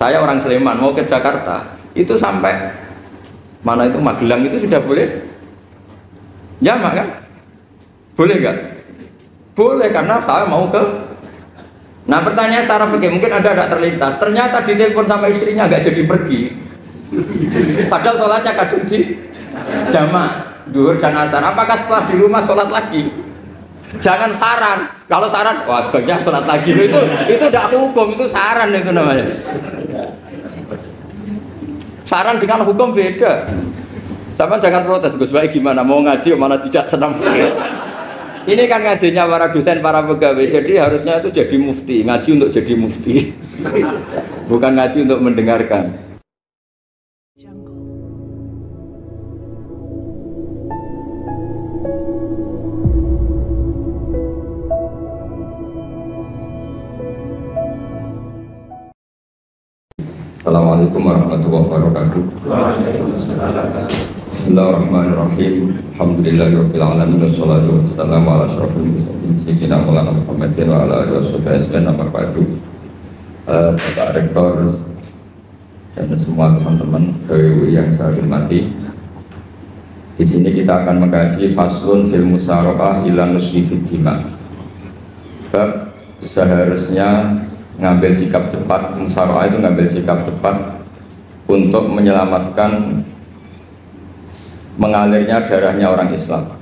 Saya orang Sleman mau ke Jakarta itu sampai mana itu Magelang itu sudah boleh jamak kan? Boleh nggak? Boleh karena saya mau ke. Nah pertanyaan secara fikih mungkin ada tidak terlintas. Ternyata ditelepon sama istrinya nggak jadi pergi. Padahal sholatnya kadung di jamak duhur dan asar. Apakah setelah di rumah sholat lagi? Jangan saran. Kalau saran, wah sebaiknya sholat lagi. Itu tidak hukum, itu saran itu namanya. Saran dengan hukum beda. Sama jangan protes, Gus Baik gimana mau ngaji mana tidak senang. Ini kan ngajinya para dosen, para pegawai. Jadi harusnya itu jadi mufti, ngaji untuk jadi mufti. Bukan ngaji untuk mendengarkan. Assalamualaikum warahmatullahi wabarakatuh. Bismillahirrahmanirrahim. Alhamdulillahirabbil alamin wassalatu wassalamu ala asyrofil mursalin sayyidina Maulana Muhammadin wa ala alihi wasallam. Bapak Rektor dan semua teman-teman KWU yang saya hormati. Di sini kita akan mengkaji faslun fil musyarakah ila nusfi fid jima'. Bab seharusnya ngambil sikap cepat, musyarakah itu ngambil sikap cepat untuk menyelamatkan mengalirnya darahnya orang Islam.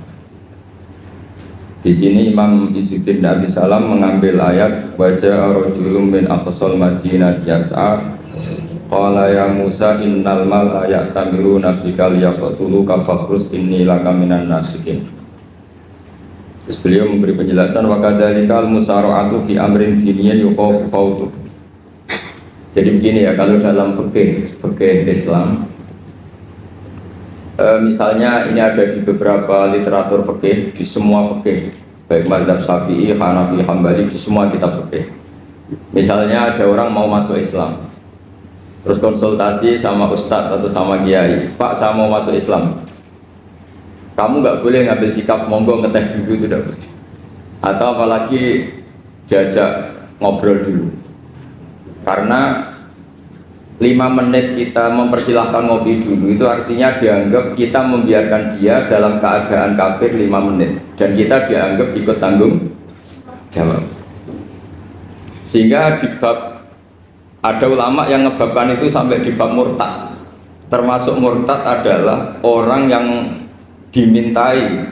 Di sini Imam Izzuddin Abi Salam mengambil ayat wajah rajulun min aqsal Madinah yas'a qala ya Musa innal mala ya'tamiruna bika liyaqtuluka fakhrus inni laka minan nasihin. Terus beliau memberi penjelasan wakadzalikal musara'atu fi amrin diniyyin yuqafu fautu. Jadi begini ya, kalau dalam fikih Islam misalnya ini ada di beberapa literatur fikih, di semua fikih baik mazhab Syafi'i, Hanafi, Hambali, di semua kitab fikih. Misalnya ada orang mau masuk Islam, terus konsultasi sama ustadz atau sama kiai, Pak saya mau masuk Islam, kamu nggak boleh ngambil sikap monggo ngeteh dulu, itu tidak boleh. Atau apalagi diajak ngobrol dulu. Karena 5 menit kita mempersilahkan ngopi dulu itu artinya dianggap kita membiarkan dia dalam keadaan kafir 5 menit dan kita dianggap ikut tanggung jawab. Sehingga di bab ada ulama yang ngebabkan itu sampai di bab murtad. Termasuk murtad adalah orang yang dimintai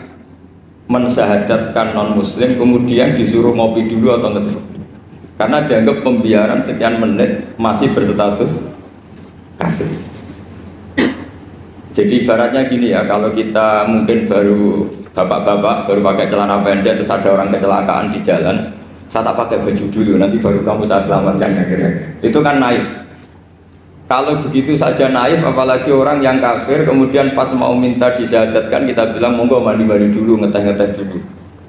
mensyahadatkan non muslim kemudian disuruh ngopi dulu atau ngeteh karena dianggap pembiaran sekian menit masih berstatus kafir. Jadi ibaratnya gini ya, kalau kita mungkin baru bapak-bapak baru pakai celana pendek terus ada orang kecelakaan di jalan, saya tak pakai baju dulu nanti baru kamu saya selamatkan, itu kan naif. Kalau begitu saja naif, apalagi orang yang kafir kemudian pas mau minta disyahadatkan kita bilang monggo mandi-mandi dulu, ngeteh-ngeteh dulu.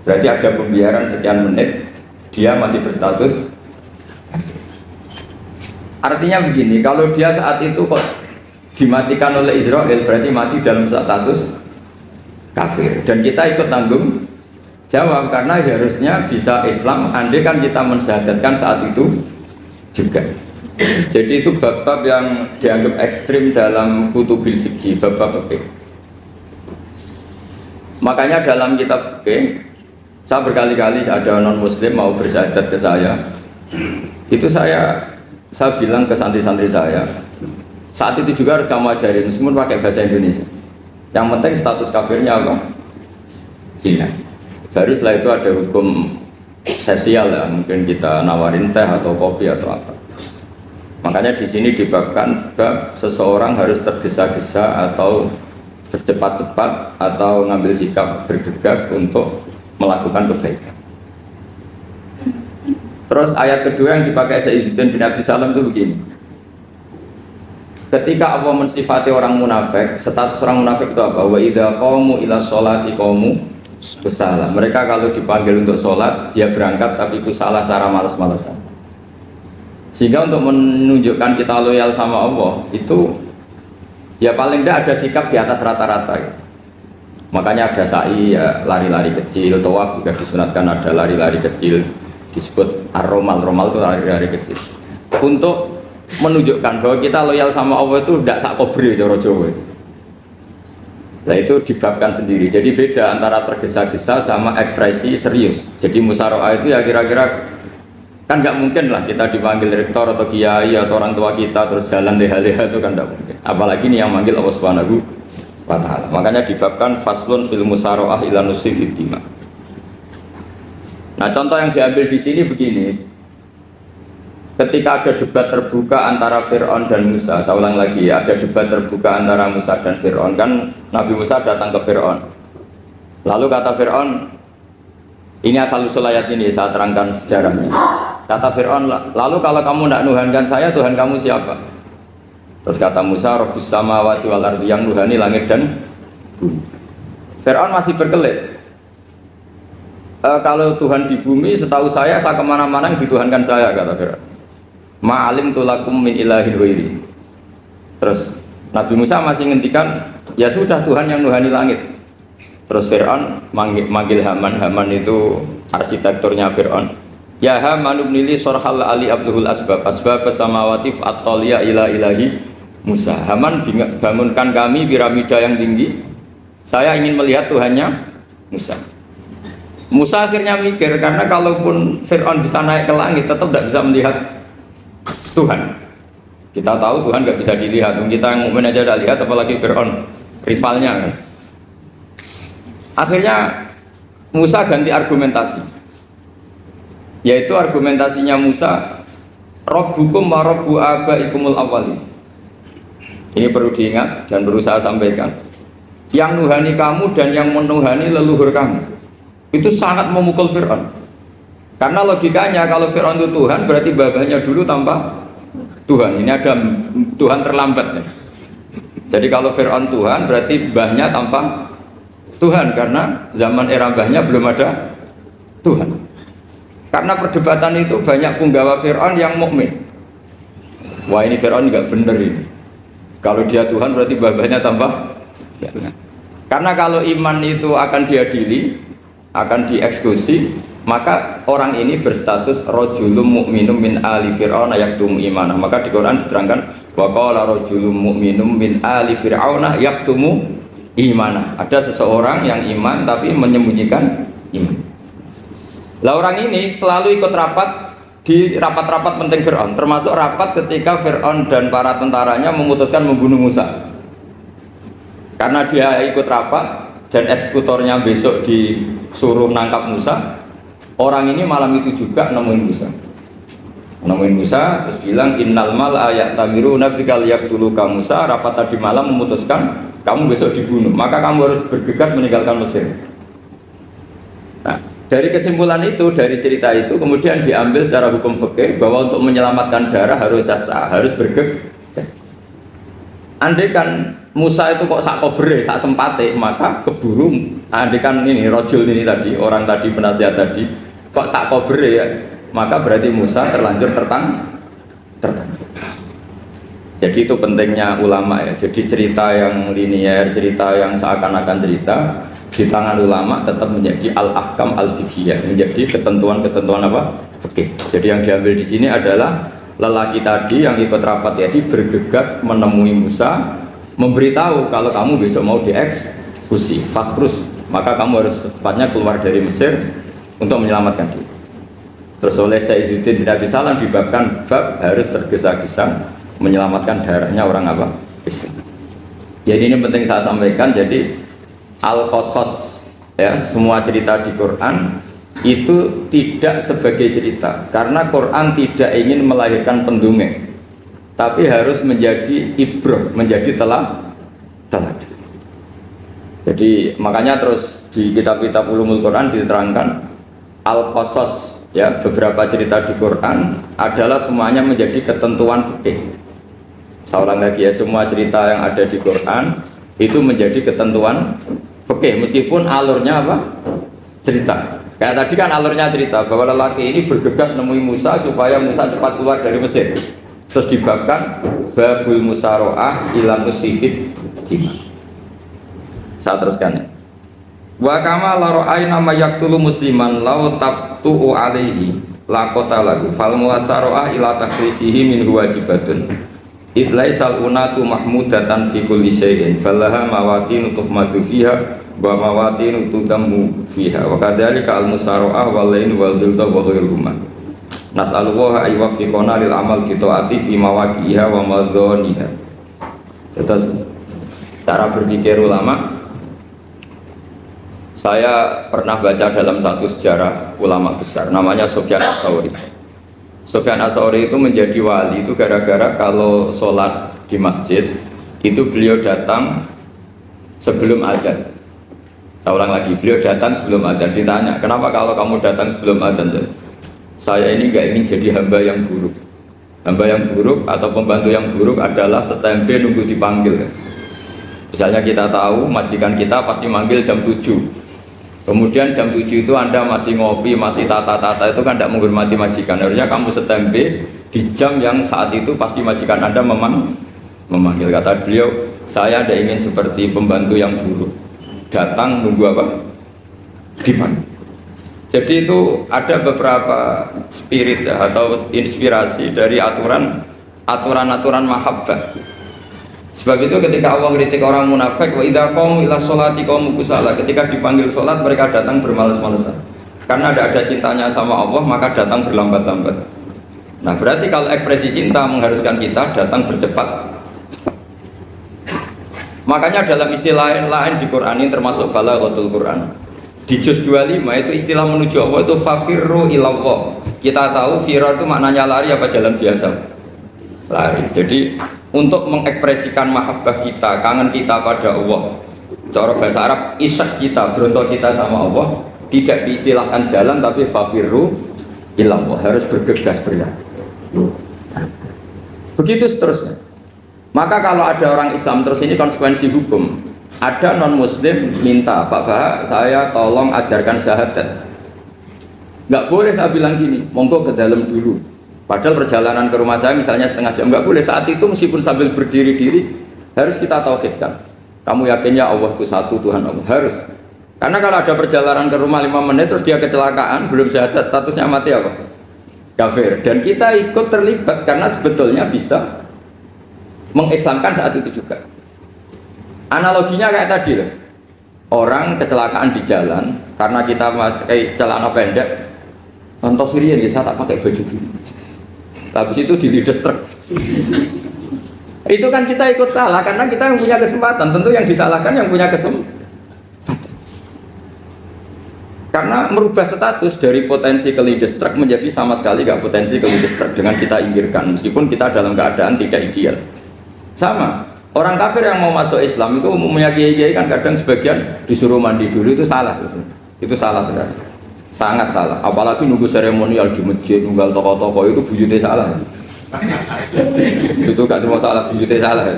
Berarti ada pembiaran sekian menit, dia masih berstatus. Artinya begini, kalau dia saat itu kok dimatikan oleh Israel, berarti mati dalam status kafir. Dan kita ikut tanggung jawab karena harusnya bisa Islam, andai kan kita mensyahadatkan saat itu juga. Jadi itu bab-bab yang dianggap ekstrim dalam kutubil fikih, bab-bab fikih. Makanya dalam kitab fikih, saya berkali-kali ada non-muslim mau bersyahadat ke saya, itu saya bilang ke santri-santri saya, saat itu juga harus kamu ajarin, meskipun pakai bahasa Indonesia. Yang penting status kafirnya apa? Iya. Baru setelah itu ada hukum sosial ya, mungkin kita nawarin teh atau kopi atau apa. Makanya di sini dibabkan bab seseorang harus tergesa-gesa atau bercepat-cepat atau ngambil sikap bergegas untuk melakukan kebaikan. Terus ayat kedua yang dipakai Izzuddin bin Abi Salam itu begini. Ketika Allah mensifati orang munafik, status orang munafik itu apa? Wa idza qamu ila sholati qamu kusala. Mereka kalau dipanggil untuk sholat, dia berangkat tapi kusala secara malas-malasan. Sehingga untuk menunjukkan kita loyal sama Allah itu ya paling tidak ada sikap di atas rata-rata ya. Makanya ada sa'i ya, lari-lari kecil, tawaf juga disunatkan ada lari-lari kecil, disebut ar-romal. Romal itu lari-lari kecil untuk menunjukkan bahwa kita loyal sama Allah itu tidak sak kobre cara Jawa. Nah itu dibabkan sendiri. Jadi beda antara tergesa-gesa sama ekspresi serius. Jadi musyawarah itu ya kira-kira kan nggak mungkin lah kita dipanggil rektor atau kiai atau orang tua kita terus jalan leha-leha itu kan nggak mungkin. Apalagi ini yang manggil Allah Subhanahu wa Ta'ala. Makanya dibabkan faslun fil musyawarah ila nusi fid dima. Nah contoh yang diambil di sini begini. Ketika ada debat terbuka antara Fir'aun dan Musa, saya ulang lagi ya, ada debat terbuka antara Musa dan Fir'aun. Kan Nabi Musa datang ke Fir'aun. Lalu kata Fir'aun, ini asal-usul ayat ini, saya terangkan sejarahnya. Kata Fir'aun, lalu kalau kamu tidak nuhankan saya, Tuhan kamu siapa? Terus kata Musa, Rabbus samawati wal ardi, yang nuhani langit dan bumi. Fir'aun masih berkelit. Kalau Tuhan di bumi, setahu saya kemana-mana yang dituhankan saya, kata Fir'aun. Ma'alim tulakum min ilahin wairi. Terus Nabi Musa masih ngendikan, ya sudah Tuhan yang nuhani langit. Terus Fir'aun manggil Haman. Haman itu arsitekturnya Fir'aun. Ya Haman ibnili sorhal ali abduhul asbab samawati fa'attaliya ila ilahi Musa. Haman bangunkan kami piramida yang tinggi. Saya ingin melihat Tuhannya Musa. Musa akhirnya mikir, karena kalaupun Fir'aun bisa naik ke langit tetap tidak bisa melihat Tuhan. Kita tahu Tuhan nggak bisa dilihat. Kita yang mukmin aja udah lihat, apalagi Fir'aun rivalnya kan. Akhirnya Musa ganti argumentasi, yaitu argumentasinya Musa, Rabbukum wa Rabbu abaikumul awwalin. Ini perlu diingat dan perlu saya sampaikan. Yang nuhani kamu dan yang menuhani leluhur kamu. Itu sangat memukul Fir'aun. Karena logikanya kalau Fir'aun itu Tuhan, berarti babanya dulu tanpa Tuhan. Ini ada Tuhan terlambat ya. Jadi kalau Fir'aun Tuhan, berarti mbahnya tanpa Tuhan, karena zaman era mbahnya belum ada Tuhan. Karena perdebatan itu banyak punggawa Fir'aun yang mukmin. Wah ini Fir'aun nggak bener ini. Kalau dia Tuhan berarti mbahnya tanpa Tuhan. Karena kalau iman itu akan diadili, akan dieksekusi, maka orang ini berstatus rajulun mu'minum min ali fir'aun yaktumu imanah. Maka di Quran diterangkan wa qala rajulun mu'minum min ali fir'aun yaktumu imanah. Ada seseorang yang iman tapi menyembunyikan iman. Lah orang ini selalu ikut rapat di rapat-rapat penting Fir'aun, termasuk rapat ketika Fir'aun dan para tentaranya memutuskan membunuh Musa. Karena dia ikut rapat dan eksekutornya besok disuruh nangkap Musa, orang ini malam itu juga nemuin Musa terus bilang innal mal ayat tamiru nabikal yaqtulu ka Musa. Rapat tadi malam memutuskan kamu besok dibunuh, maka kamu harus bergegas meninggalkan Mesir. Nah, dari kesimpulan itu, dari cerita itu kemudian diambil secara hukum fikih bahwa untuk menyelamatkan darah harus sah, harus bergegas. Andai kan Musa itu kok sak kobre, sak sempate, maka keburu. Andai kan ini rojul ini tadi, orang tadi penasihat tadi, kok sak kobre ya, maka berarti Musa terlanjur tertang. Jadi itu pentingnya ulama ya. Jadi cerita yang linear, cerita yang seakan-akan cerita di tangan ulama tetap menjadi al-ahkam al-fiqhiyah, menjadi ketentuan-ketentuan apa? Oke. Jadi yang diambil di sini adalah lelaki tadi yang ikut rapat tadi bergegas menemui Musa, memberitahu kalau kamu besok mau dieksekusi, fakhrus, maka kamu harus secepatnya keluar dari Mesir untuk menyelamatkan diri. Terus oleh Syekh Izzuddin bin Abi Salam dibabkan bab harus tergesa-gesa menyelamatkan darahnya orang apa? Islam. Jadi ini penting saya sampaikan. Jadi al-qasas ya, semua cerita di Quran itu tidak sebagai cerita, karena Quran tidak ingin melahirkan pendongeng, tapi harus menjadi ibrah, menjadi teladan. Jadi makanya terus di kitab-kitab ulumul Quran diterangkan al-qasas ya, beberapa cerita di Quran adalah semuanya menjadi ketentuan fikih. Saya ulang lagi ya, semua cerita yang ada di Quran itu menjadi ketentuan fikih, meskipun alurnya apa? Cerita. Kayak tadi kan alurnya cerita bahwa lelaki ini bergegas nemui Musa supaya Musa cepat keluar dari Mesir. Terus dibabkan babul musaroah ilam musifid dima. Saya teruskan ya. Wa kama la ra'ayna ma yaqtulu musliman law taqtu'u alaihi lakota lagu fal muasaroah ila takrisihi min wajibatun idlaisal unatu mahmudatan fi kulli syai'in falaha mawatinu tuhmadu fiha wa mawatinu tudammu fiha wa kadzalika al musaroah wal lain wal dhilda wa ghairuhuma nas'alullah ayuwaffiqona lil amal fi ta'ati fi mawaqi'iha wa madhaniha. Terus cara berpikir ulama, saya pernah baca dalam satu sejarah ulama besar namanya Sufyan Ats-Tsauri. Sufyan Ats-Tsauri itu menjadi wali itu gara-gara kalau sholat di masjid itu beliau datang sebelum adzan. Saya ulang lagi, beliau datang sebelum adzan. Ditanya, kenapa kalau kamu datang sebelum adzan? Saya ini nggak ingin jadi hamba yang buruk. Hamba yang buruk atau pembantu yang buruk adalah setempe nunggu dipanggil. Misalnya kita tahu majikan kita pasti manggil jam 7. Kemudian jam 7 itu Anda masih ngopi, masih tata-tata, itu kan tidak menghormati majikan. Harusnya kamu setempe di jam yang saat itu pasti majikan Anda memanggil. Kata beliau, saya tidak ingin seperti pembantu yang buruk. Datang nunggu apa? Dipanggil. Jadi itu ada beberapa spirit atau inspirasi dari aturan-aturan mahabbah. Sebab itu ketika Allah kritik orang munafik, wa idza qamu ila sholati qamu kusala, ketika dipanggil sholat mereka datang bermalas-malasan. Karena ada cintanya sama Allah maka datang berlambat-lambat. Nah berarti kalau ekspresi cinta mengharuskan kita datang bercepat. Makanya dalam istilah lain di Quran ini termasuk balaghatul Quran. Di juz 25 itu istilah menuju Allah itu fafirru ilallah. Kita tahu firar itu maknanya lari apa jalan biasa? Lari. Jadi untuk mengekspresikan mahabbah kita, kangen kita pada Allah, cara bahasa Arab isak kita, berontok kita sama Allah, tidak diistilahkan jalan tapi fafirru ilallah, harus bergegas berlari. Begitu seterusnya. Maka kalau ada orang Islam terus ini konsekuensi hukum. Ada non muslim minta, Pak Bah, saya tolong ajarkan syahadat. Nggak boleh saya bilang gini, monggo ke dalam dulu. Padahal perjalanan ke rumah saya misalnya setengah jam, nggak boleh. Saat itu meskipun sambil berdiri-diri harus kita tauhidkan. Kamu yakinnya Allah itu satu, Tuhan Allah, harus. Karena kalau ada perjalanan ke rumah 5 menit terus dia kecelakaan, belum syahadat, statusnya mati apa? Kafir. Dan kita ikut terlibat karena sebetulnya bisa mengislamkan saat itu juga. Analoginya kayak tadi loh. Orang kecelakaan di jalan karena kita pakai celana pendek, contoh Surian saya tak pakai baju dulu. Habis itu dilides truk. Itu kan kita ikut salah karena kita yang punya kesempatan. Tentu yang disalahkan yang punya kesempatan. Karena merubah status dari potensi kelides truk menjadi sama sekali gak potensi kelides truk dengan kita inggirkan meskipun kita dalam keadaan tidak ideal. Sama. Orang kafir yang mau masuk Islam itu umumnya kiai-kiai kan kadang sebagian disuruh mandi dulu, itu salah sebetulnya. Itu salah sekali. Sangat salah. Apalagi nunggu seremonial di masjid, nunggal toko-toko itu bujutnya salah. Itu gak cuma salah, bujutnya salah.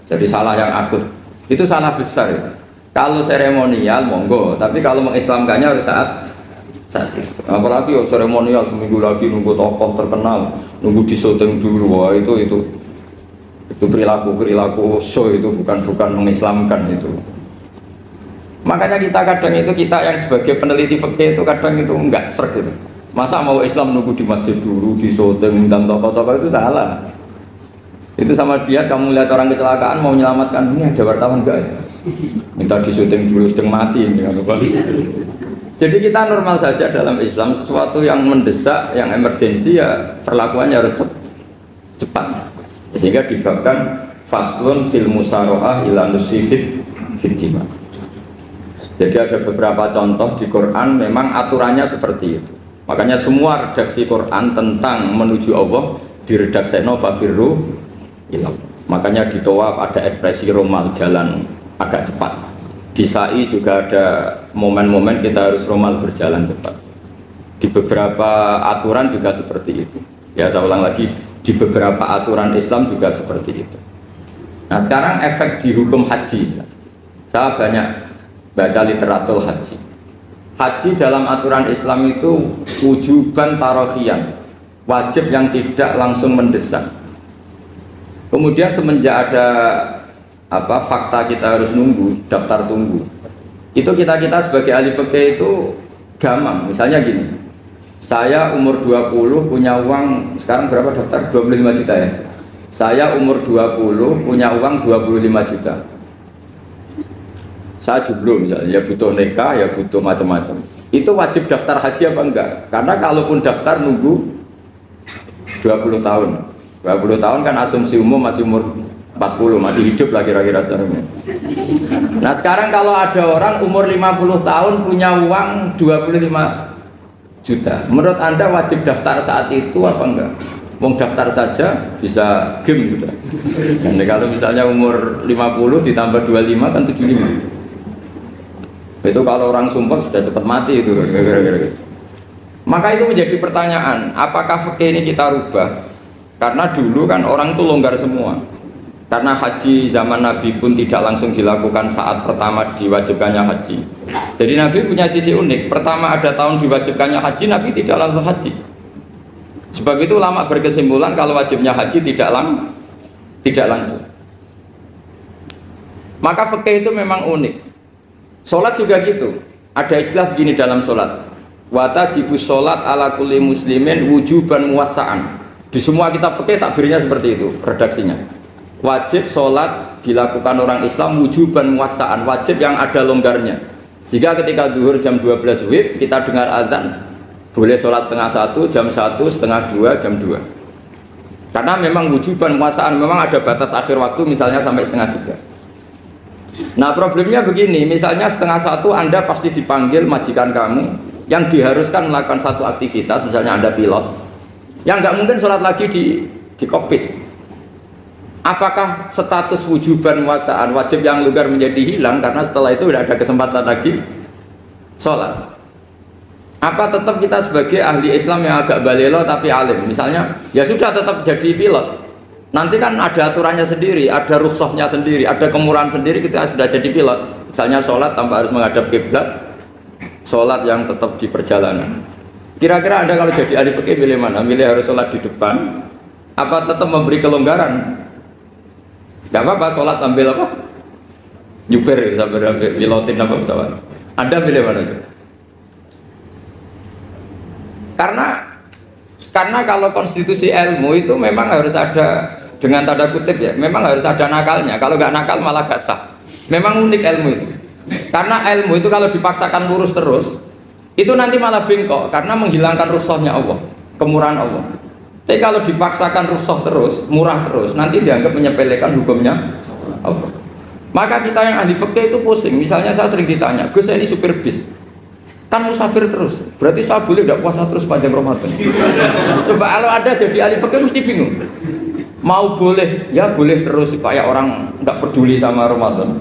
Jadi salah yang akut. Itu salah besar ya. Kalau seremonial monggo, tapi kalau mengislamkannya harus saat itu. Apalagi seremonial seminggu lagi nunggu tokoh terkenal, nunggu disyuting dulu, wah itu perilaku show, itu bukan mengislamkan itu. Makanya kita yang sebagai peneliti fikih itu kadang itu enggak serg gitu. Masa mau Islam nunggu di masjid dulu, di syuting dan tokoh-tokoh itu salah. Itu sama dia kamu lihat orang kecelakaan mau menyelamatkan, ini ada wartawan enggak ya? Minta di syuting dulu sedang mati ini kan. Jadi kita normal saja dalam Islam, sesuatu yang mendesak, yang emergensi ya perlakuannya harus cepat. Sehingga dibabkan faslun fil musaroah ila nusifid fiddima. Jadi ada beberapa contoh di Quran memang aturannya seperti itu. Makanya semua redaksi Quran tentang menuju Allah diredakseno fafirru ilallah. Makanya di tawaf ada ekspresi romal, jalan agak cepat. Di sa'i juga ada momen-momen kita harus romal, berjalan cepat. Di beberapa aturan juga seperti itu. Ya saya ulang lagi, di beberapa aturan Islam juga seperti itu. Nah sekarang efek di hukum haji, saya banyak baca literatur haji. Haji dalam aturan Islam itu wujuban tarohian, wajib yang tidak langsung mendesak. Kemudian semenjak ada fakta kita harus nunggu, daftar tunggu, itu kita sebagai ahli fikih itu gamang. Misalnya gini, Saya umur 20 punya uang, sekarang berapa daftar? 25 juta ya. Saya umur 20 punya uang 25 juta. Saya jomblo misalnya, ya butuh nikah, ya butuh macam-macam. Itu wajib daftar haji apa enggak? Karena kalaupun daftar nunggu 20 tahun. 20 tahun kan asumsi umum masih umur 40, masih hidup lah kira-kira sebenarnya. Nah sekarang kalau ada orang umur 50 tahun punya uang 25 juta, menurut Anda wajib daftar saat itu apa enggak? Mau daftar saja bisa game gitu. Dan kalau misalnya umur 50 ditambah 25 kan 75. Itu kalau orang sumpah sudah cepat mati itu kira-kira gitu. Maka itu menjadi pertanyaan, apakah fikih ini kita rubah? Karena dulu kan orang itu longgar semua. Karena haji zaman Nabi pun tidak langsung dilakukan saat pertama diwajibkannya haji. Jadi Nabi punya sisi unik. Pertama ada tahun diwajibkannya haji, Nabi tidak langsung haji. Sebab itu ulama berkesimpulan kalau wajibnya haji tidak langsung. Maka fikih itu memang unik. Sholat juga gitu. Ada istilah begini dalam sholat. Watajibus sholat ala kulli muslimin wujuban muwassa'an. Di semua kitab fikih takbirnya seperti itu redaksinya. Wajib sholat dilakukan orang Islam wujuban muwassa'an, wajib yang ada longgarnya. Sehingga ketika zuhur jam 12 WIB kita dengar azan, boleh sholat setengah 1, jam 1, setengah 2, jam 2. Karena memang wujuban muwassa'an, memang ada batas akhir waktu misalnya sampai setengah 3. Nah problemnya begini, misalnya setengah 1 Anda pasti dipanggil majikan kamu yang diharuskan melakukan satu aktivitas, misalnya Anda pilot, yang nggak mungkin sholat lagi di kokpit. Apakah status wujuban muwassa'an wajib yang longgar menjadi hilang karena setelah itu tidak ada kesempatan lagi sholat? Apa tetap kita sebagai ahli Islam yang agak balelo tapi alim, misalnya ya sudah tetap jadi pilot, nanti kan ada aturannya sendiri, ada rukhsahnya sendiri, ada kemurahan sendiri kita sudah jadi pilot, misalnya sholat tanpa harus menghadap kiblat, sholat yang tetap di perjalanan. Kira-kira Anda kalau jadi ahli fikih milih mana? Milih harus sholat di depan apa tetap memberi kelonggaran? Gak apa-apa sholat sambil apa? Nyuper sambil pilotin apa pesawat. Anda pilih mana itu? Karena kalau konstitusi ilmu itu memang harus ada, dengan tanda kutip ya, memang harus ada nakalnya. Kalau nggak nakal malah gak sah. Memang unik ilmu itu. Karena ilmu itu kalau dipaksakan lurus terus, itu nanti malah bengkok karena menghilangkan rukhsahnya Allah, kemurahan Allah. Tapi kalau dipaksakan rukhsah terus, murah terus, nanti dianggap menyepelekan hukumnya Allah. Maka kita yang ahli fikih itu pusing. Misalnya saya sering ditanya, Gus saya ini supir bis, kan musafir terus, berarti saya boleh tidak puasa terus panjang Ramadan? Coba kalau ada jadi ahli fikih mesti bingung. Mau boleh, ya boleh terus kayak orang nggak peduli sama Ramadan.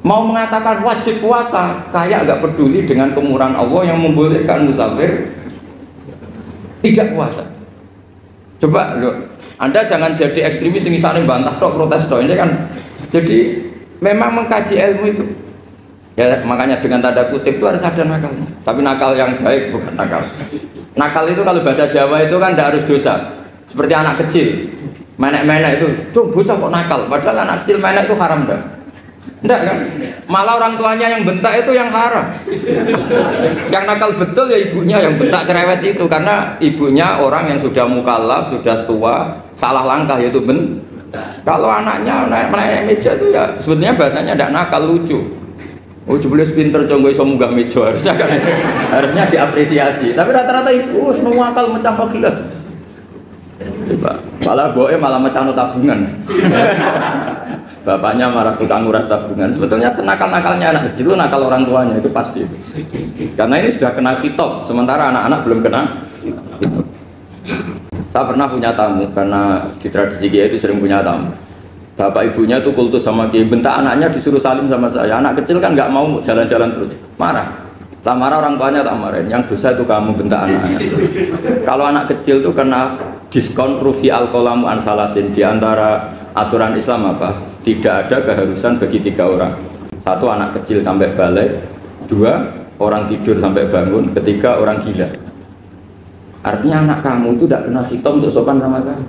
Mau mengatakan wajib puasa, kayak nggak peduli dengan kemurahan Allah yang membolehkan musafir tidak puasa. Coba loh, Anda jangan jadi ekstremis yang misalnya bantah tok, protes tok, ini kan. Jadi memang mengkaji ilmu itu. Ya makanya dengan tanda kutip itu harus ada nakalnya. Tapi nakal yang baik bukan nakal. Nakal itu kalau bahasa Jawa itu kan tidak harus dosa. Seperti anak kecil, menek-menek itu, tuh bocah kok nakal. Padahal anak kecil menek itu haram dah. Enggak kan? Malah orang tuanya yang bentak itu yang haram. Yang nakal betul ya ibunya yang bentak cerewet itu, karena ibunya orang yang sudah mukallaf, sudah tua, salah langkah yaitu Kalau anaknya naik meja itu ya sebetulnya bahasanya tidak nakal, lucu. Oh jebule pinter conggo iso munggah meja, harusnya diapresiasi. Tapi rata-rata itu semua akal mecah gelas. Coba, malah boe malah mecah tabungan. Bapaknya marah tukang nguras tabungan. Sebetulnya senakal-nakalnya anak kecil itu nakal orang tuanya, itu pasti. Karena ini sudah kena kitab, sementara anak-anak belum kena kitab. Saya pernah punya tamu, karena di tradisi Kiai itu sering punya tamu. Bapak ibunya itu kultus sama Kiai, bentak anaknya disuruh salim sama saya. Anak kecil kan nggak mau jalan-jalan terus, marah. Tak marah orang tuanya tak marahin. Yang dosa itu kamu bentak anak-anak. Kalau anak kecil itu kena diskon rufi al-qalamu an salasin. Di antara aturan Islam apa? Tidak ada keharusan bagi 3 orang. 1 anak kecil sampai balik, 2 orang tidur sampai bangun, 3 orang gila. Artinya anak kamu itu tidak kena khitab untuk sopan sama kamu.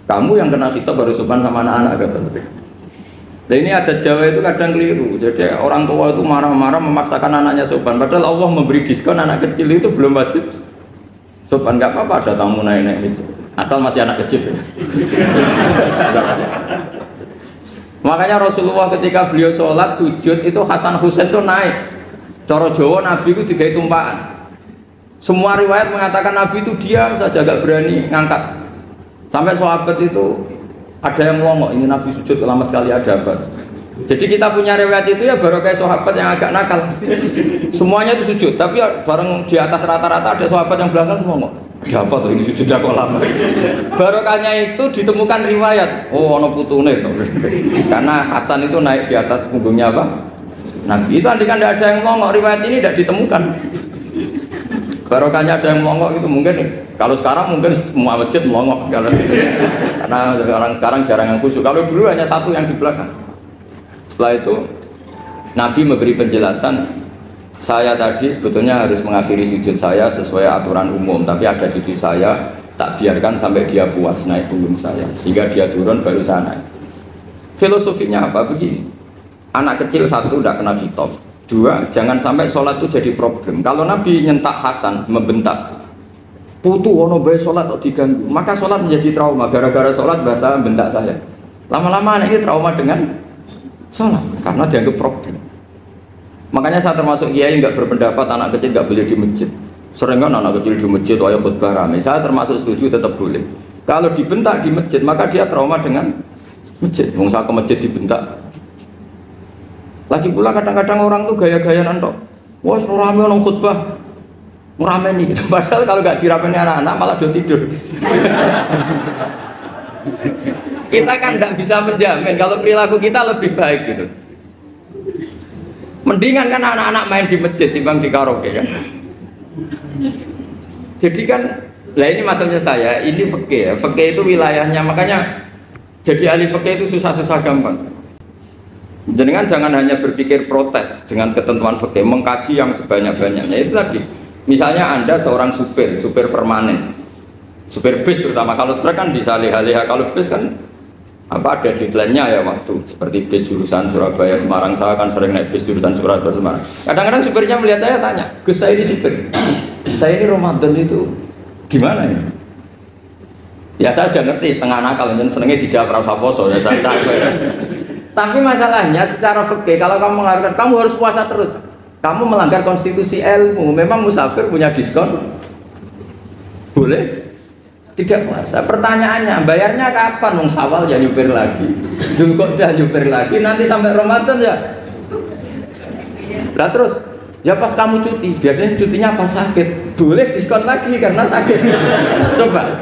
Kamu yang kena khitab baru sopan sama anak-anak. Nah ini ada Jawa itu kadang keliru. Jadi orang tua itu marah-marah memaksakan anaknya sopan. Padahal Allah memberi diskon anak kecil itu belum wajib Sopan nggak apa-apa ada tamu naik-naik itu. Asal masih anak kecil. Makanya Rasulullah ketika beliau sholat sujud itu Hasan Husain itu naik. Cara Jawa Nabi itu digawe tumpakan. Semua riwayat mengatakan Nabi itu diam saja gak berani ngangkat. Sampai sahabat itu ada yang melongok, ini Nabi sujud lama sekali ada apa? Jadi kita punya riwayat itu ya baru kayak sahabat yang agak nakal. Semuanya itu sujud, tapi bareng di atas rata-rata ada sahabat yang belakang ngomong, ada apa tuh ini sujudnya kok lama? Barokahnya itu ditemukan riwayat, oh ono putune tuh. Karena Hasan itu naik di atas punggungnya apa? Nabi itu andai kan tidak ada yang ngomong, riwayat ini tidak ditemukan. Barokahnya ada yang melongok itu mungkin kalau sekarang mungkin semua masjid melongok karena orang sekarang jarang yang khusyuk. Kalau dulu hanya satu yang di belakang. Setelah itu Nabi memberi penjelasan, saya tadi sebetulnya harus mengakhiri sujud saya sesuai aturan umum, tapi ada cucu saya tak biarkan sampai dia puas naik punggung saya sehingga dia turun baru saya naik. Filosofinya apa? Begini, anak kecil satu tidak kena kitab, dua jangan sampai sholat itu jadi problem. Kalau Nabi nyentak Hasan membentak putu ono bae sholat kok diganggu, maka sholat menjadi trauma. Gara-gara sholat bahasa bentak saya, lama-lama anak ini trauma dengan sholat karena dianggap problem. Makanya saya termasuk kiai nggak berpendapat anak kecil nggak boleh di masjid. Sering kan anak kecil di masjid ayah khutbah rame. Saya termasuk setuju tetap boleh. Kalau dibentak di masjid maka dia trauma dengan masjid. Wong saya ke masjid dibentak. Lagi pula kadang-kadang orang tuh gaya-gayaan tok. Wah, rame orang khutbah. Rame nih. Padahal kalau nggak diramein anak-anak malah udah tidur. Kita kan nggak bisa menjamin kalau perilaku kita lebih baik gitu. Mendingan kan anak-anak main di masjid timbang di karaoke kan. Jadi kan, lah ini masalahnya saya, ini fikih ya. Fikih itu wilayahnya, makanya jadi ahli fikih itu susah-susah gampang. Jenengan jangan hanya berpikir protes dengan ketentuan fikih, mengkaji yang sebanyak-banyaknya. Itu tadi, misalnya Anda seorang supir permanen, supir bis terutama, kalau truk kan bisa leha-leha, kalau bis kan apa ada deadline-nya ya waktu, seperti bis jurusan Surabaya Semarang, saya kan sering naik bis jurusan Surabaya Semarang. Kadang-kadang supirnya melihat saya tanya, Gus saya ini supir, saya ini Ramadan itu gimana ini? Ya saya sudah ngerti setengah nakal, dan senengnya dijawab rasa poso ya saya tahu ya. Tapi masalahnya secara fikih kalau kamu mengharapkan kamu harus puasa terus, kamu melanggar konstitusi ilmu. Memang musafir punya diskon? Boleh? Tidak puasa. Pertanyaannya, bayarnya kapan? Nung Sawal ya nyupir lagi, Dzulqa'dah nyupir lagi, nanti sampai Ramadan ya. Lah terus, ya pas kamu cuti, biasanya cutinya pas sakit, boleh diskon lagi karena sakit. Coba.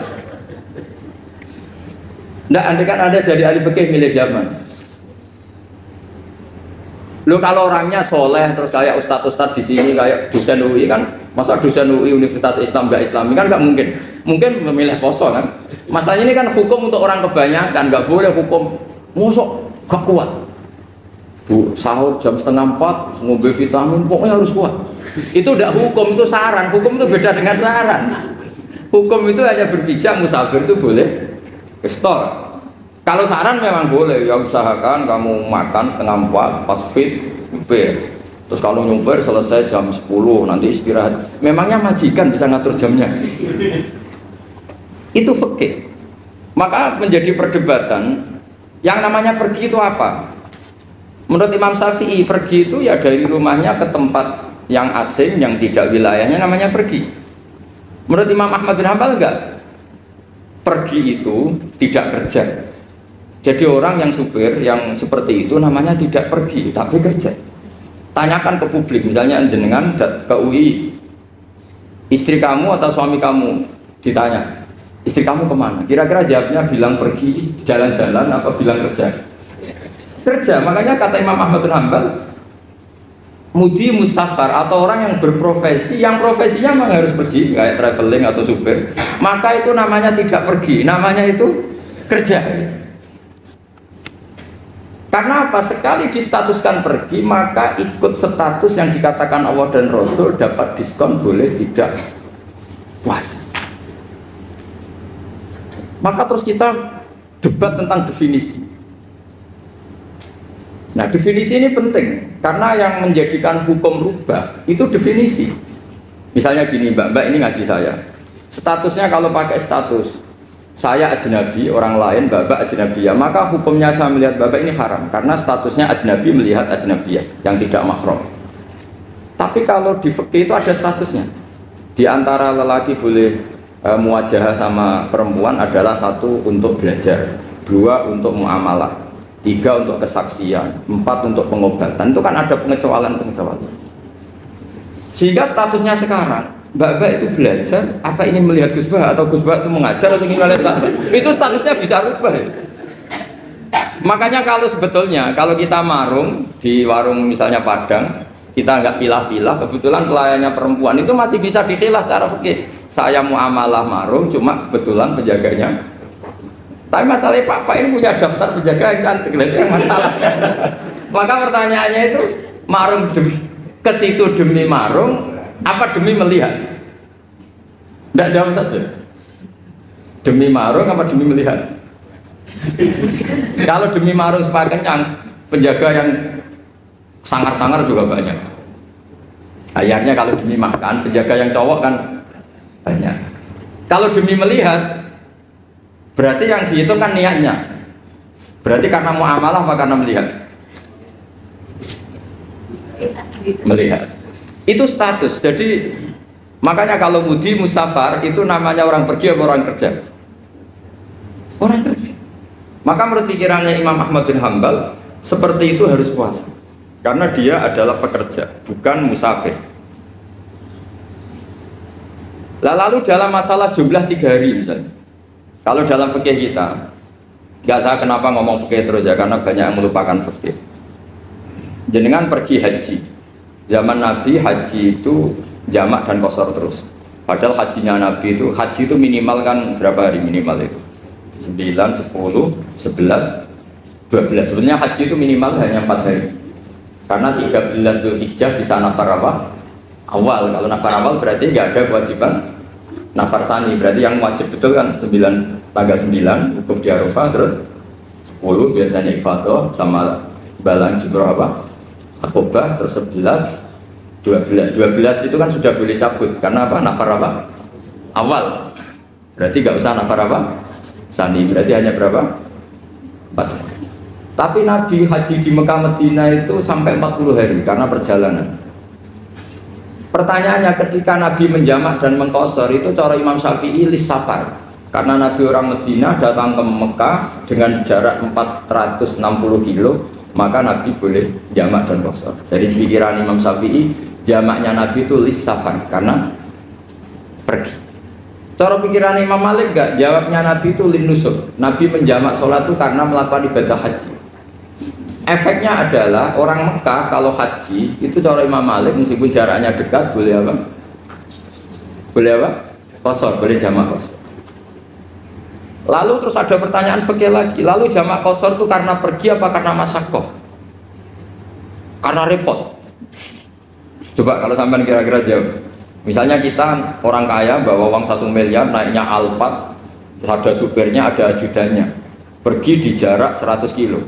Nggak, andai kan Anda jadi ahli fikih milih zaman. Lo kalau orangnya soleh terus kayak ustadz-ustadz di sini kayak dosen UI kan, masa dosen UI Universitas Islam nggak Islami kan nggak mungkin. Mungkin memilih poso kan. Masalahnya ini kan hukum untuk orang kebanyakan, nggak boleh hukum mosok gak kuat. Bu sahur jam 3:30 ngombe vitamin pokoknya harus kuat. Itu udah hukum, itu saran. Hukum itu beda dengan saran. Hukum itu hanya berpijak musafir itu boleh iftar. Kalau saran memang boleh, ya usahakan kamu makan 3:30 pas fit, nyupir. Terus kalau nyupir selesai jam 10, nanti istirahat. Memangnya majikan bisa ngatur jamnya? Itu fikih. Maka menjadi perdebatan, yang namanya pergi itu apa? Menurut Imam Syafi'i, pergi itu ya dari rumahnya ke tempat yang asing, yang tidak wilayahnya namanya pergi. Menurut Imam Ahmad bin Hanbal enggak. Pergi itu tidak kerja. Jadi orang yang supir yang seperti itu namanya tidak pergi tapi kerja. Tanyakan ke publik, misalnya jenengan ke UI, istri kamu atau suami kamu ditanya, istri kamu kemana? Kira-kira jawabnya bilang pergi jalan-jalan apa bilang kerja? Kerja. Makanya kata Imam Ahmad bin Hanbal, mudi mustafar atau orang yang berprofesi, yang profesinya memang harus pergi kayak traveling atau supir, maka itu namanya tidak pergi, namanya itu kerja. Karena apa? Sekali distatuskan pergi, maka ikut status yang dikatakan Allah dan Rasul, dapat diskon, boleh tidak puasa. Maka terus kita debat tentang definisi. Nah, definisi ini penting karena yang menjadikan hukum rubah itu definisi. Misalnya gini, Mbak ini ngaji saya. Statusnya kalau pakai status saya ajnabi, orang lain bapak ajnabiyah, maka hukumnya saya melihat bapak ini haram karena statusnya ajnabi melihat ajnabiyah yang tidak mahram. Tapi kalau di fikih itu ada statusnya. Di antara lelaki boleh muwajahah sama perempuan adalah satu untuk belajar, dua untuk muamalah, tiga untuk kesaksian, empat untuk pengobatan. Itu kan ada pengecualian. Sehingga statusnya sekarang, Mbak itu belajar, apa ini melihat Gus Bah atau Gus Bah itu mengajar atau ingin melihat Mbak? Itu statusnya bisa rubah. Makanya kalau sebetulnya kalau kita marung di warung misalnya Padang, kita nggak pilah-pilah, kebetulan pelayannya perempuan itu masih bisa dikilah secara fikih. Saya muamalah marung, cuma kebetulan penjaganya. Tapi masalahnya Pak ini punya daftar penjaga yang cantik, itu yang masalah. Maka pertanyaannya itu marung ke situ demi marung, apa demi melihat? Tidak jawab saja. Demi marung apa demi melihat? Kalau demi marung supaya kenyang, penjaga yang sangar-sangar juga banyak. Akhirnya kalau demi makan, penjaga yang cowok kan banyak. Kalau demi melihat, berarti yang dihitung kan niatnya. Berarti karena muamalah apa karena melihat? Melihat. Itu status. Jadi makanya kalau mudi musafar itu namanya orang pergi atau orang kerja? Orang kerja. Maka menurut pikirannya Imam Ahmad bin Hambal, seperti itu harus puasa. Karena dia adalah pekerja, bukan musafir. Lalu dalam masalah jumlah 3 hari misalnya, kalau dalam fikih kita, nggak saya kenapa ngomong fikih terus ya, karena banyak yang melupakan fikih. Jenengan pergi haji, zaman Nabi haji itu jamak dan qashar terus. Padahal hajinya Nabi itu, haji itu minimal kan berapa hari minimal itu? 9, 10, 11, 12. Sebenarnya haji itu minimal hanya 4 hari. Karena 13 Dzulhijjah bisa nafar apa? Awal. Kalau nafar awal berarti nggak ada kewajiban nafar sani. Berarti yang wajib betul kan tanggal 9 wukuf di Arafah, terus 10 biasanya ifadah sama balang jumroh apa? Akobah, terus 11, 12 itu kan sudah boleh cabut karena apa? Nafar apa? Awal. Berarti nggak usah nafar apa? Sani. Berarti hanya berapa? 4. Tapi Nabi haji di Mekah Medina itu sampai 40 hari karena perjalanan. Pertanyaannya, ketika Nabi menjamak dan mengqashar itu cara Imam Syafi'i lis safar. Karena Nabi orang Medina datang ke Mekah dengan jarak 460 kilo, maka Nabi boleh jamak dan qashar. Jadi pikiran Imam Syafi'i, jamaknya Nabi itu lis safar karena pergi. Cara pikiran Imam Malik enggak, jawabnya Nabi itu lin nusuk. Nabi menjamak sholat itu karena melakukan ibadah haji. Efeknya adalah orang Mekah kalau haji itu cara Imam Malik meskipun jaraknya dekat boleh apa? Boleh apa? Qashar, boleh jamak qashar. Lalu terus ada pertanyaan fikih lagi. Lalu jamak qashar itu karena pergi apa karena masyaqqah? Karena repot. Coba kalau sampean kira-kira jawab. Misalnya kita orang kaya bawa uang 1 miliar naiknya Alphard, ada supirnya, ada ajudannya, pergi di jarak 100 kilo.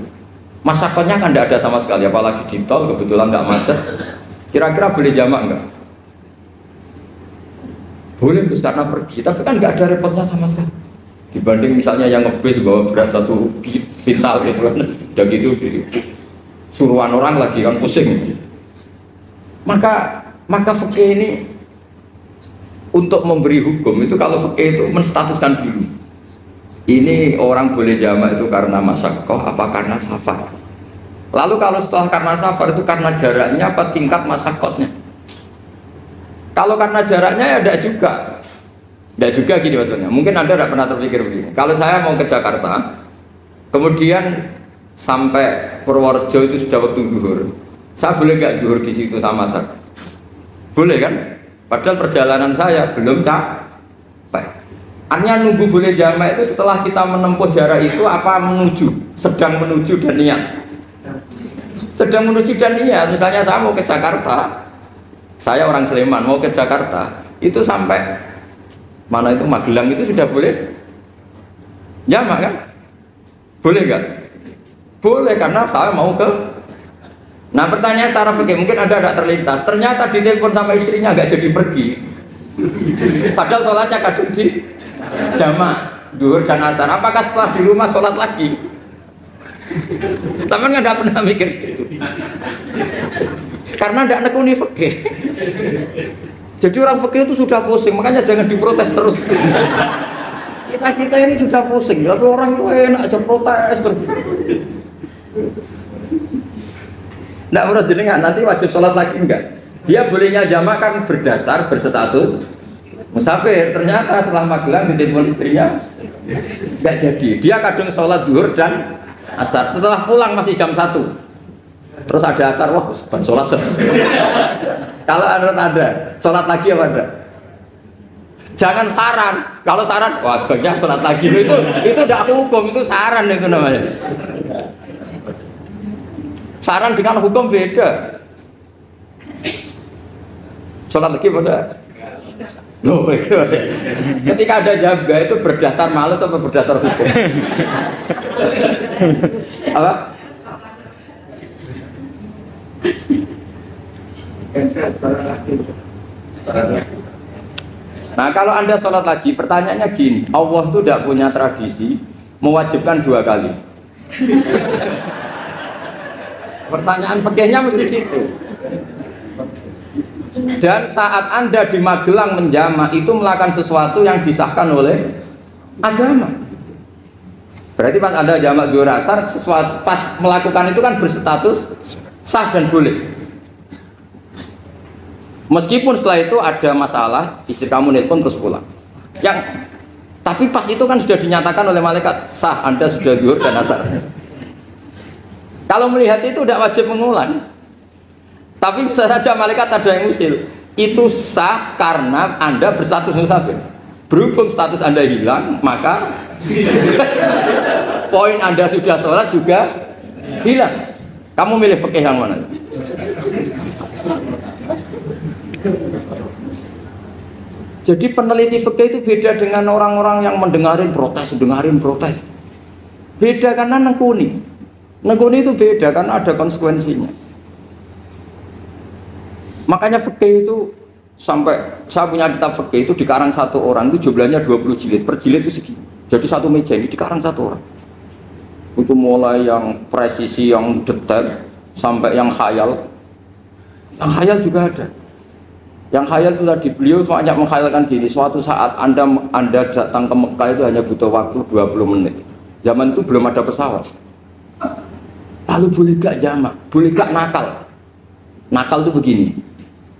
Masyaqqahnya kan tidak ada sama sekali, apalagi di tol kebetulan nggak macet. Kira-kira boleh jamak nggak? Boleh Gus karena pergi, tapi kan nggak ada repotnya sama sekali. Dibanding misalnya yang ngebis bawa beras 1 pintal gitu kan, udah gitu suruhan orang lagi kan pusing. Maka fikih ini untuk memberi hukum itu kalau fikih itu menstatuskan dulu. Ini orang boleh jamak itu karena masyaqqah apa karena safar. Lalu kalau setelah karena safar itu karena jaraknya apa tingkat masyaqqahnya. Kalau karena jaraknya ya tidak juga. Tidak juga gini maksudnya. Mungkin Anda tidak pernah terpikir begini. Kalau saya mau ke Jakarta, kemudian sampai Purworejo itu sudah waktu zuhur. Saya boleh nggak zuhur di situ sama masak? Boleh kan? Padahal perjalanan saya belum capek. Artinya nunggu boleh jamak itu setelah kita menempuh jarak itu apa menuju, sedang menuju dan niat. Sedang menuju dan niat. Misalnya saya mau ke Jakarta, saya orang Sleman mau ke Jakarta, itu sampai mana itu Magelang itu sudah boleh jamak kan? Boleh nggak? Boleh karena saya mau ke. Nah pertanyaan secara fikih mungkin Anda tidak terlintas. Ternyata ditelepon sama istrinya nggak jadi pergi. Padahal sholatnya kadung di jamaah duhur dan asar. Apakah setelah di rumah sholat lagi? Sama nggak pernah mikir gitu. Karena tidak nekuni fikih. Jadi orang fikih itu sudah pusing, makanya jangan diprotes terus. Kita ini sudah pusing, tapi orang itu enak aja protes terus. Tidak menurut jenengan nanti wajib sholat lagi enggak? Dia bolehnya jamaah kan berdasar berstatus musafir. Ternyata setelah Magelang ditelepon istrinya enggak jadi. Dia kadung sholat duhur dan asar. Setelah pulang masih jam 1. Terus ada asar, wah ban sholat. Kalau menurut Anda, sholat lagi apa enggak? Jangan saran. Kalau saran, wah sebaiknya sholat lagi. Itu tidak hukum, itu saran itu namanya. Saran dengan hukum beda. Sholat lagi pada loh, ketika ada jaga itu berdasar malas atau berdasar hukum? Apa? Nah kalau Anda sholat lagi, pertanyaannya gini, Allah itu tidak punya tradisi mewajibkan 2 kali. Pertanyaan fikihnya mesti gitu. Dan saat Anda di Magelang menjama itu melakukan sesuatu yang disahkan oleh agama. Berarti pas Anda jamak duhur asar, sesuatu pas melakukan itu kan berstatus sah dan boleh. Meskipun setelah itu ada masalah, istri kamu nelpon terus pulang. Tapi pas itu kan sudah dinyatakan oleh malaikat sah, Anda sudah duhur dan asar. Kalau melihat itu tidak wajib mengulang. Tapi bisa saja malaikat ada yang usil. Itu sah karena Anda berstatus musafir. Berhubung status Anda hilang, maka poin Anda sudah sholat juga hilang. Kamu milih fikih yang mana? Jadi peneliti fikih itu beda dengan orang-orang yang mendengarin protes. Beda karena nekuni. Nekuni itu beda karena ada konsekuensinya. Makanya fikih itu sampai saya punya kitab fikih itu dikarang 1 orang itu jumlahnya 20 jilid. Per jilid itu segini. Jadi 1 meja ini dikarang 1 orang. Itu mulai yang presisi, yang detail sampai yang khayal. Yang khayal juga ada. Yang khayal itu tadi beliau banyak menghayalkan gini. Suatu saat Anda datang ke Mekah itu hanya butuh waktu 20 menit. Zaman itu belum ada pesawat. Lalu boleh gak jamak? Boleh gak nakal? Nakal itu begini.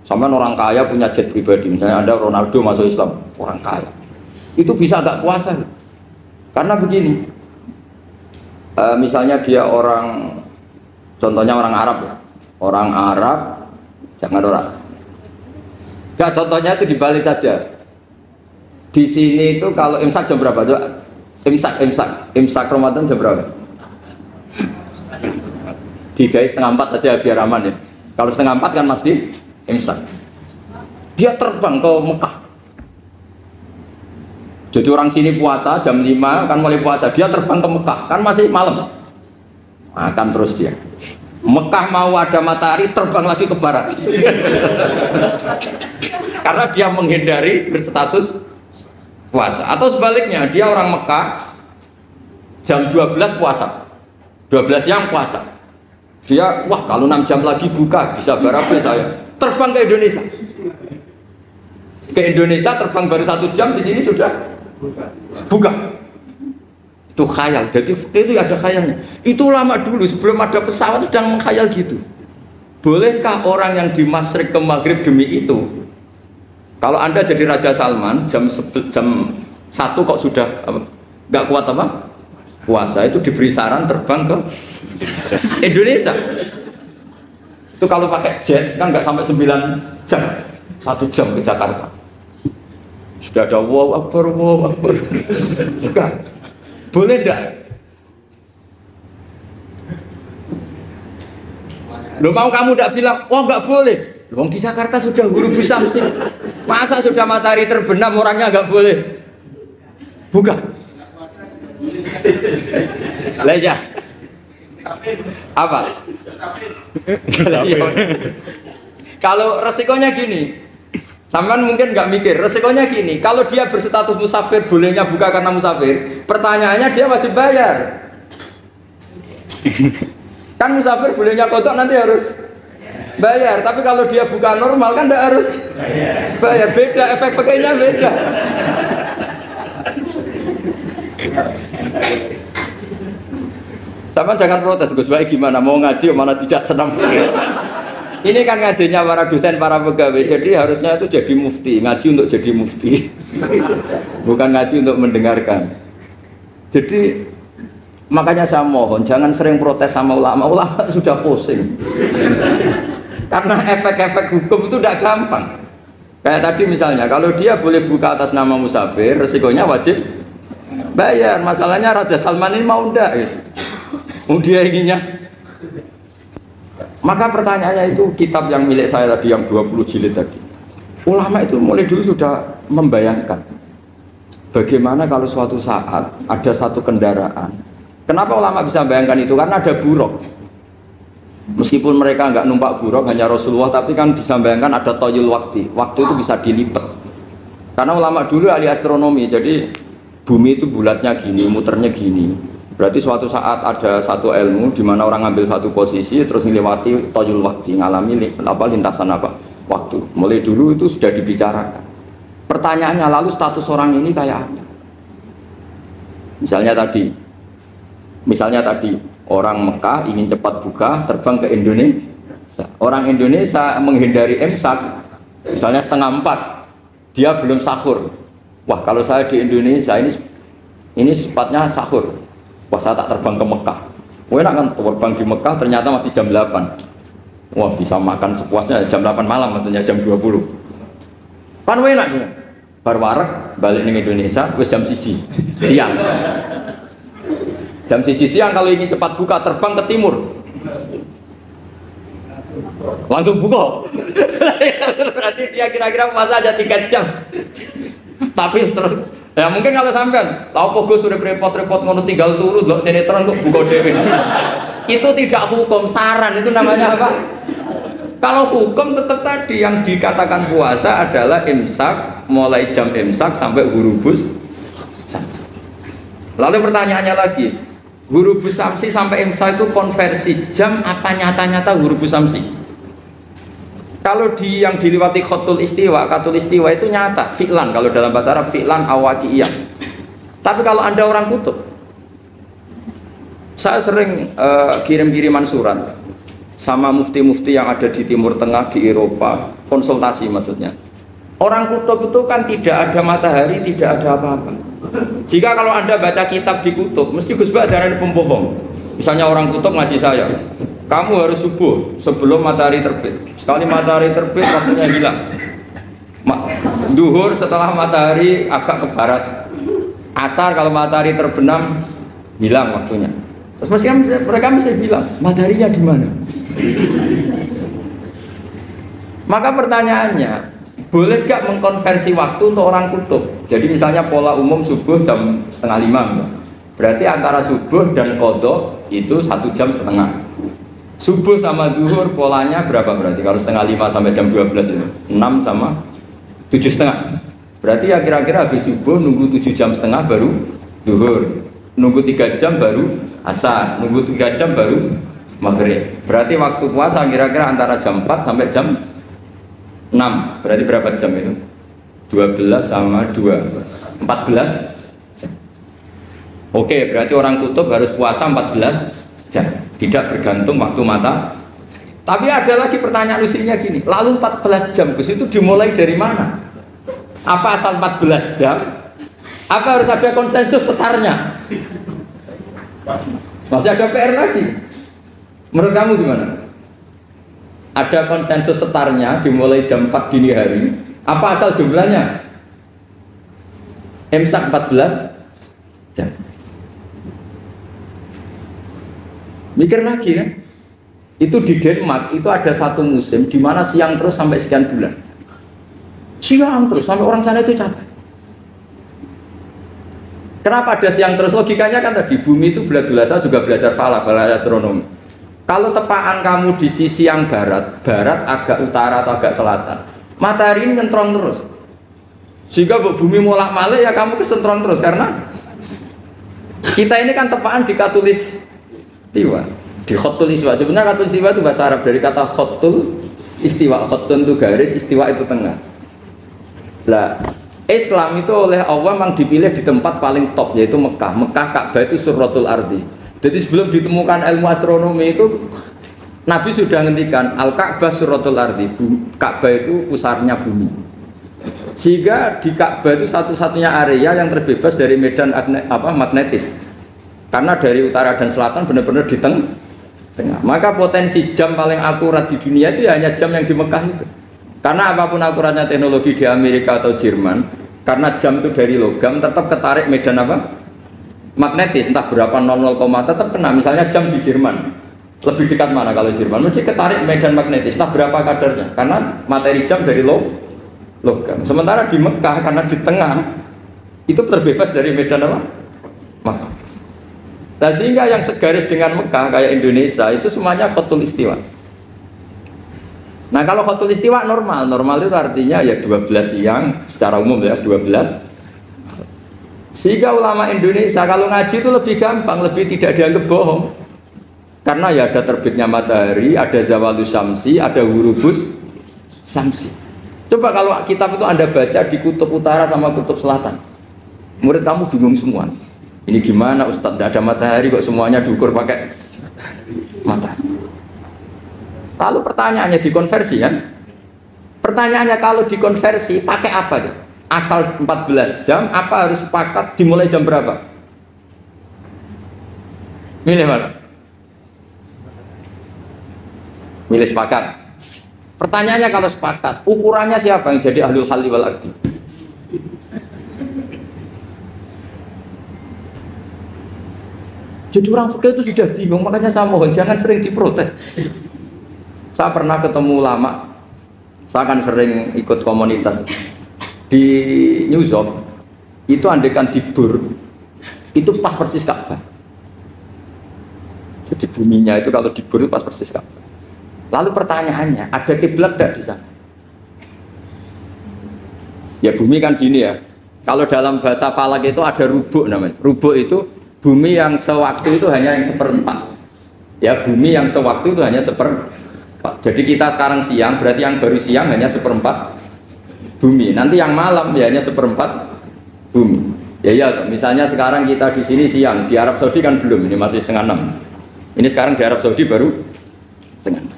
Sampai orang kaya punya jet pribadi, misalnya Anda Ronaldo masuk Islam, orang kaya itu bisa gak puasa? Karena begini, misalnya dia orang, contohnya orang Arab ya, orang Arab, jangan orang, gak, contohnya itu dibalik saja. Di sini itu kalau imsak jam berapa? Imsak Ramadan jam berapa? 3:30 aja biar aman ya. Kalau 3:30 kan masih imsak. Dia terbang ke Mekah. Jadi orang sini puasa jam 5 kan mulai puasa, dia terbang ke Mekah kan masih malam. Makan terus dia. Mekah mau ada matahari, terbang lagi ke barat. Karena dia menghindari berstatus puasa. Atau sebaliknya, dia orang Mekah jam 12 puasa. 12 siang puasa. Dia, wah kalau 6 jam lagi buka, bisa barabe saya. Terbang ke Indonesia. Ke Indonesia terbang baru 1 jam, di sini sudah buka. Itu khayal. Jadi itu ada khayalnya. Itu lama dulu sebelum ada pesawat sudah mengkhayal gitu. Bolehkah orang yang di Masyrik ke Maghrib demi itu? Kalau Anda jadi Raja Salman jam 1 kok sudah nggak kuat apa? Puasa, itu diberi saran terbang ke Indonesia. Itu kalau pakai jet kan nggak sampai 9 jam, 1 jam ke Jakarta. Sudah ada wow akbar. Bukan. Boleh enggak? Loh mau kamu enggak bilang, oh enggak boleh. Loh di Jakarta sudah huruf samsi. Masa sudah matahari terbenam orangnya enggak boleh? Bukan. Leja. Apa? Kalau resikonya gini, Sampean mungkin nggak mikir, resikonya gini, kalau dia berstatus musafir, bolehnya buka karena musafir, pertanyaannya dia wajib bayar. Kan musafir bolehnya kodok nanti harus bayar, tapi kalau dia buka normal kan tidak harus bayar. Beda, efek-efeknya beda. Sampean jangan protes, Gus Baik gimana, mau ngaji mana tidak senam. Ini kan ngajinya para dosen, para pegawai, jadi harusnya itu jadi mufti, ngaji untuk jadi mufti, bukan ngaji untuk mendengarkan. Jadi makanya saya mohon jangan sering protes sama ulama, ulama sudah pusing, karena efek-efek hukum itu tidak gampang. Kayak tadi misalnya, kalau dia boleh buka atas nama musafir, resikonya wajib bayar. Masalahnya Raja Salman ini mau enggak? Gitu. Dia inginnya. Maka pertanyaannya itu kitab yang milik saya tadi yang 20 jilid tadi. Ulama itu mulai dulu sudah membayangkan bagaimana kalau suatu saat ada satu kendaraan. Kenapa ulama bisa bayangkan itu? Karena ada buruk. Meskipun mereka nggak numpak buruk, hanya Rasulullah, tapi kan bisa bayangkan ada toyul waktu. Waktu itu bisa dilipat. Karena ulama dulu ahli astronomi, jadi bumi itu bulatnya gini, muternya gini. Berarti suatu saat ada satu ilmu di mana orang ngambil satu posisi terus melewati toyul waktu, ngalami lintasan waktu. Mulai dulu itu sudah dibicarakan. Pertanyaannya lalu status orang ini kayak apa? Misalnya tadi orang Mekah ingin cepat buka terbang ke Indonesia. Orang Indonesia menghindari imsak, misalnya 3:30, dia belum sahur. Wah kalau saya di Indonesia ini sifatnya sahur. Wah saya tak terbang ke Mekah. Wah enak kan terbang di Mekah ternyata masih jam 8. Wah bisa makan sepuasnya jam 8 malam, maksudnya jam 20. Kan wah enak juga. Bar wareg balik ke Indonesia wis jam 1 siang. Jam 1 siang kalau ingin cepat buka terbang ke timur. Langsung buka. Berarti dia kira-kira puasa aja 3 jam. Tapi terus ya mungkin kalau sampean, lah apa Gus sudah repot-repot ngono tinggal turu delok sinetron kok buka dhewe. Itu tidak hukum, saran itu namanya apa? Kalau hukum tetap tadi yang dikatakan puasa adalah imsak mulai jam imsak sampai hurubus samsi. Lalu pertanyaannya lagi, hurubus samsi sampai imsak itu konversi jam apa nyata-nyata hurubus samsi? Kalau yang diliwati khatul istiwa itu nyata, fi'lan, kalau dalam bahasa Arab fi'lan awaqi'iyah. Tapi kalau Anda orang kutub, saya sering kirim-kiriman surat sama mufti-mufti yang ada di Timur Tengah, di Eropa, konsultasi maksudnya. Orang kutub itu kan tidak ada matahari, tidak ada apa-apa. Jika kalau Anda baca kitab di kutub, mesti Gus Bak darani pembohong. Misalnya orang kutub ngaji saya, kamu harus subuh sebelum matahari terbit. Sekali matahari terbit waktunya hilang. Duhur setelah matahari agak ke barat. Asar kalau matahari terbenam hilang waktunya. Terus mereka mesti bilang mataharinya di mana? Maka pertanyaannya, boleh gak mengkonversi waktu untuk orang kutub? Jadi misalnya pola umum subuh jam 4:30. Berarti antara subuh dan qadha itu 1,5 jam. Subuh sama zuhur polanya berapa berarti? Kalau 4:30 sampai jam 12 itu 6 sama 7,5. Berarti ya kira-kira habis subuh nunggu 7,5 jam baru zuhur, nunggu 3 jam baru asar, nunggu 3 jam baru maghrib. Berarti waktu puasa kira-kira antara jam 4 sampai jam 6. Berarti berapa jam itu? 12 sama 2 14 jam. Oke, berarti orang kutub harus puasa 14 jam, tidak bergantung waktu mata. Tapi ada lagi pertanyaan lucunya gini, lalu 14 jam Gus itu dimulai dari mana? Apa asal 14 jam? Apa harus ada konsensus setarnya? Masih ada PR lagi. Menurut kamu gimana? Ada konsensus setarnya dimulai jam 4 dini hari. Apa asal jumlahnya? Imsak 14 jam. Mikir lagi kan? Itu di Denmark itu ada satu musim di mana siang terus sampai sekian bulan. Siang terus sampai orang sana itu capek. Kenapa ada siang terus? Logikanya kan tadi bumi itu bulat-bulat. Saya juga belajar falak, belajar astronomi. Kalau tepaan kamu di sisi yang barat agak utara atau agak selatan, Matahari ini nyentrong terus. Sehingga bumi molak-malik ya kamu kesentrong terus karena kita ini kan tepaan di katulis istiwa, di khotul istiwa. Sebenarnya katulis istiwa itu bahasa Arab dari kata khotul istiwa. Khotun itu garis, istiwa itu tengah. Lah, Islam itu oleh Allah memang dipilih di tempat paling top yaitu Mekah. Mekah Ka'bah itu surratul ardi. Jadi sebelum ditemukan ilmu astronomi itu Nabi sudah ngendikan Al-Ka'bah surratul ardi. Ka'bah itu pusarnya bumi. Sehingga di Ka'bah itu satu-satunya area yang terbebas dari medan magnetis. Karena dari utara dan selatan benar-benar di tengah. Maka potensi jam paling akurat di dunia itu ya hanya jam yang di Mekah itu. Karena apapun akuratnya teknologi di Amerika atau Jerman, karena jam itu dari logam tetap ketarik medan magnetis, entah berapa 00, tetap kena. Misalnya jam di Jerman lebih dekat mana kalau Jerman, mesti ketarik medan magnetis, entah berapa kadarnya, karena materi jam dari logam. Sementara di Mekah karena di tengah itu terbebas dari medan magnetis. Nah, sehingga yang segaris dengan Mekah kayak Indonesia itu semuanya khotul istiwa. Nah, kalau khotul istiwa normal itu artinya ya 12 siang secara umum ya 12. Sehingga ulama Indonesia kalau ngaji itu lebih gampang, lebih tidak dianggap bohong. Karena ya ada terbitnya matahari, ada zawalus syamsi, ada hurubus syamsi. Coba kalau kitab itu Anda baca di kutub utara sama kutub selatan, murid kamu bingung semua. Ini gimana Ustadz, tidak ada matahari kok semuanya diukur pakai matahari. Lalu pertanyaannya dikonversi kan? Pertanyaannya kalau dikonversi pakai apa ya? Asal 14 jam apa harus sepakat dimulai jam berapa? Milih mana? Milih sepakat. Pertanyaannya kalau sepakat, ukurannya siapa yang jadi ahlul halli wal aqdi? Jadi orang fikih itu sudah bingung, makanya saya mohon jangan sering diprotes. Saya pernah ketemu ulama, saya kan sering ikut komunitas di New York, itu andekan dibur, itu pas persis Ka'bah. Jadi buminya itu kalau dibur itu pas persis Ka'bah. Lalu pertanyaannya, ada kiblat tidak di sana? Ya bumi kan gini ya, kalau dalam bahasa falak itu ada rubuk namanya. Rubuk itu bumi yang sewaktu itu hanya yang seperempat. Ya bumi yang sewaktu itu hanya seperempat. Jadi kita sekarang siang, berarti yang baru siang hanya seperempat bumi. Nanti yang malam ya hanya seperempat bumi. Ya, misalnya sekarang kita di sini siang, di Arab Saudi kan belum, ini masih setengah 6. Ini sekarang di Arab Saudi baru setengah 6.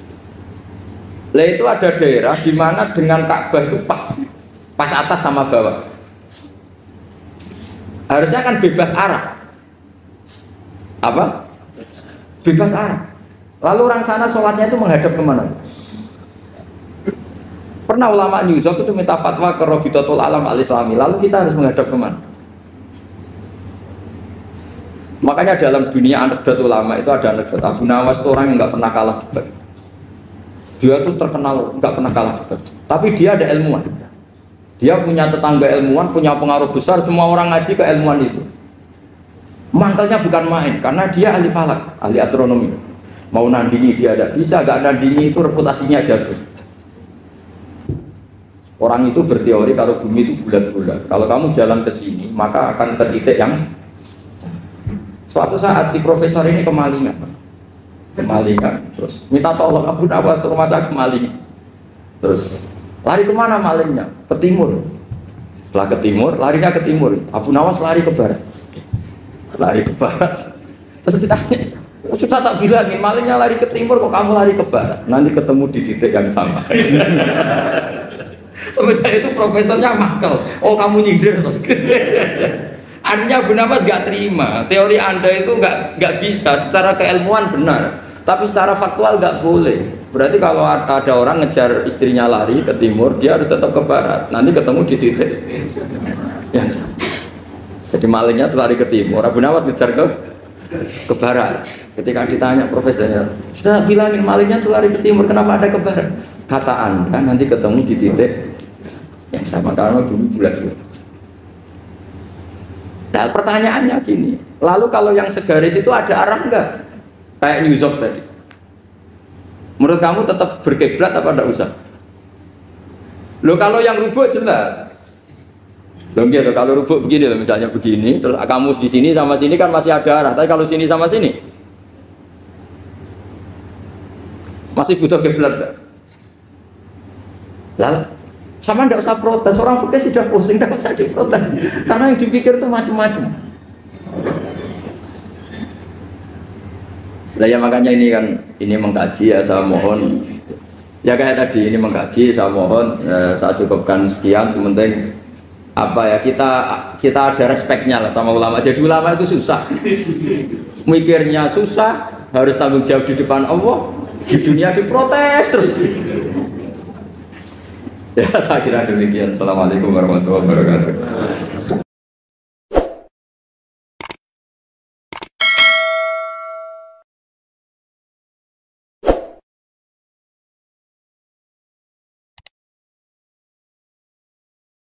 Lah itu ada daerah di mana dengan Ka'bah itu pas atas sama bawah. Harusnya kan bebas arah. Apa? Bebas arah. Lalu orang sana sholatnya itu menghadap kemana? Pernah ulama New York itu minta fatwa ke Rabitatul Alam Al-Islami. Lalu kita harus menghadap kemana? Makanya dalam dunia anekdot ulama itu ada anekdot Abu Nawas itu orang yang nggak pernah kalah debat. Dia tuh terkenal nggak pernah kalah debat. Tapi dia ada ilmuwan. Dia punya tetangga ilmuwan, punya pengaruh besar. Semua orang ngaji ke ilmuwan itu. Mantelnya bukan main, karena dia ahli falak, ahli astronomi. Mau nandingi dia tidak bisa, gak nandingi itu reputasinya jatuh. Orang itu berteori kalau bumi itu bulat-bulat. Kalau kamu jalan ke sini, maka akan tertitik yang suatu saat si profesor ini kemalingan, terus minta tolong Abu Nawas rumah saya kemalingan. Terus lari kemana malingnya? Ke timur. Setelah ke timur, larinya ke timur. Abu Nawas lari ke barat. Terus ditanya, sudah tak bilangin malingnya lari ke timur kok kamu lari ke barat, nanti ketemu di titik yang sama. Sebenarnya itu profesornya makal. Oh kamu nyindir. Artinya Abu Nawas gak terima teori anda itu nggak bisa. Secara keilmuan benar, tapi secara faktual gak boleh. Berarti kalau ada orang ngejar istrinya lari ke timur, dia harus tetap ke barat, nanti ketemu di titik yang sama. Jadi malingnya tuh lari ke timur, Abu Nawas ngejar ke barat. Ketika ditanya profesornya, sudah bilangin malingnya tuh lari ke timur, kenapa ada ke barat? Kata anda nanti ketemu di titik yang sama karena bumi bulat-bulat. Nah pertanyaannya gini, lalu kalau yang segaris itu ada arah enggak? Kayak New York tadi. Menurut kamu tetap berkiblat apa enggak usah? Loh kalau yang rubuk jelas. Loh gitu, kalau rubuk begini loh, misalnya begini, terus kamu di sini sama sini kan masih ada arah, tapi kalau sini sama sini masih butuh kiblat. Lalu sama ndak usah protes, orang fikih sudah pusing, ndak usah diprotes, karena yang dipikir itu macam-macam. Lah ya makanya ini kan, ini mengkaji ya, saya mohon ya kayak tadi ini mengkaji, saya mohon saya cukupkan sekian, sementing apa ya, kita ada respeknya lah sama ulama. Jadi ulama itu susah, mikirnya susah, harus tanggung jawab di depan Allah, di dunia diprotes terus. Ya saya kira demikian. Assalamualaikum warahmatullahi wabarakatuh.